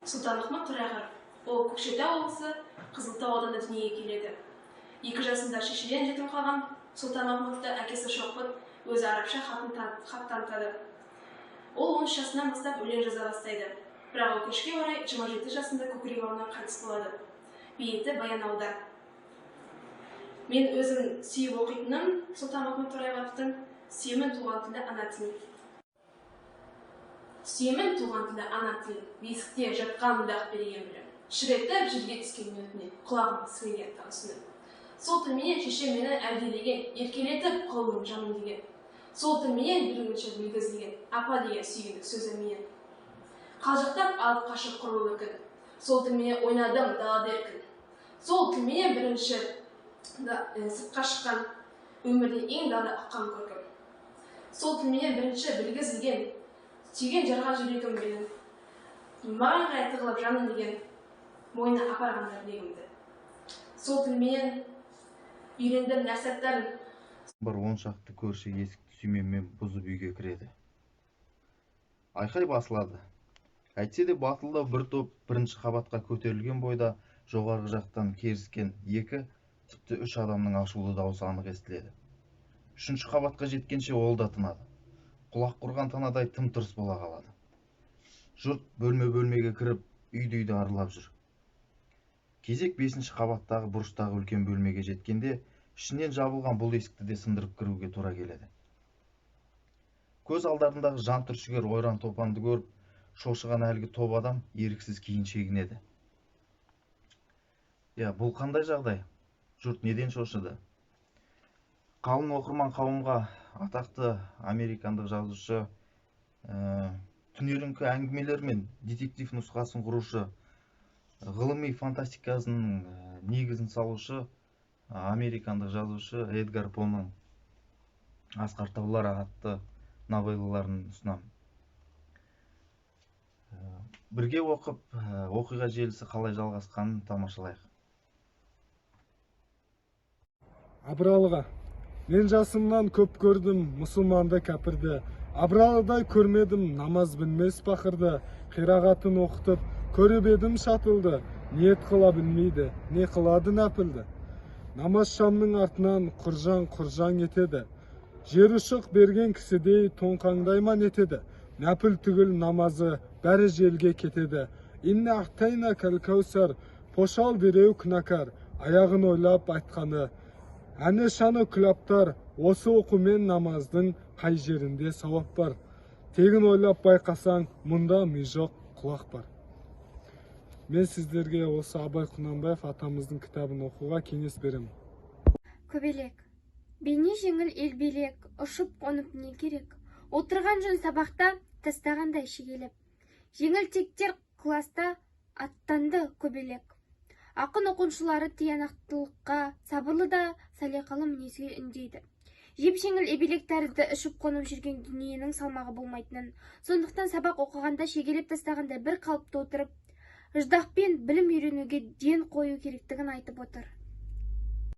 Сұлтанмахмұт Торайғыров. Ол Көкшетау облысы Қызылтау ауданында дүниеге келеді. 2 жасында шешеден жетім қалған Сұлтанмахмұтты әкесі Шоқбұт өзі арабша хат танытады. Ол 13 жасынан бастап өлең жаза бастайды. Бірақ өкінішке орай 27 жасында көкірек ауруынан қайтыс болады. Бейіті Баянауылда. Мен өзім сүйіп оқитыным Сұлтанмахмұт Торайғыровтың «Сүйемін туған тілі ана тілі». Сүйемін туған тілі ана тілі, бесікте жатқанымда ақ берген білім. Шіретіп жерге түскен өтіне, құлағым сіңген таусыны. Сол тілменен шеше мені әлдилеген, еркелетіп қолым жаным деген. Сол тілменен бірінші білгізілген, апа деген сүйгендік сөзі менен. Қалжықтап алып қашып құрылы күн. Сол тілменен ойнадым далада еркін. Сол тілменен бірінші сыртқа шыққан, өмірден ең далада аққан көркім. Сол тілменен бірінші білгізілген, сүйген жарға жүрегім менің. Маған ғай тығылып жаным деген, мойына апарғандар легімді. Сол тілменен үйрендім нәрсәттәрін. Бір 10 шақты көрші есікті сүйменмен бұзып үйге кіреді. Айқай басылады. Әйтсе де батылдау бір топ бірінші қабатқа көтерілген бойда жоғарғы жақтан керіскен 2, тіпті 3 адамның ашулы дауысы анық естіледі. 3-ші қабатқа жеткенше ол да тынады. Құлақ құрған танадай тым-тырыс бола қалады. Жұрт бөлме-бөлмеге кіріп, үйді аралап жүр. Кезек 5-ші қабаттағы бұрыштағы үлкен бөлмеге жеткенде, ішінен жабылған бұл есікті де сындырып кіруге тура келеді. Көз алдарындағы жан түршігер ойран топанды көріп, шошыған әлгі топ адам еріксіз кейін шегінеді. Бұл қандай жағдай? Жұрт неден шошыды? Қалың оқырман қауымға атақты американдық жазушы, түнеріңкі әңгімелер мен детектив нұсқасын құрушы, ғылыми фантастикасының негізін салушы, американдық жазушы Эдгар Поның «Асқар таулар» атты новеллаларын ұсынамын. Бірге оқып, оқиға желісі қалай жалғасқанын тамашалайық. Абралыға. Мен жасымнан көп көрдім мұсылманды кәпірді. Абралыдай көрмедім намаз білмес пақырды. Қирағатын оқытып, көріп едім шатылды. Ниет қыла білмейді, не қылады нәпілді. Намаз шамның артынан құржаң етеді. Жер ұшық берген кісідей тоңқаңдайман етеді. Нәпіл түгіл намазы бәрі желге кетеді. Инне ақтайна кәл-кәусар, пошал дереу күнәкар. Аяғын ойлап айтқаны. Әне шаны күлаптар, осы оқумен намаздың қай жерінде сауап бар. Тегін ойлап байқасаң, мұнда ми жоқ, құлақ бар. Мен сіздерге осы Абай Құнанбаев атамыздың кітабын оқуға кеңес беремін. Көбелек. Бейне жеңіл елбелек, ұшып қонып не керек? Отырған жүн сабақта, тастағандай шегелеп. Жеңіл тектер класта аттанды көбелек. Ақын оқыншылары тиянақтылыққа, сабырлы да салиқалы мінезге үндейді. Жеп-жеңіл ебелек тәрізді ішіп қонып жүрген дүниенің салмағы болмайтынын, сондықтан сабақ оқығанда шегелеп тастағанда бір қалыпты отырып, ждақпен білім үйренуге ден қою керектігін айтып отыр.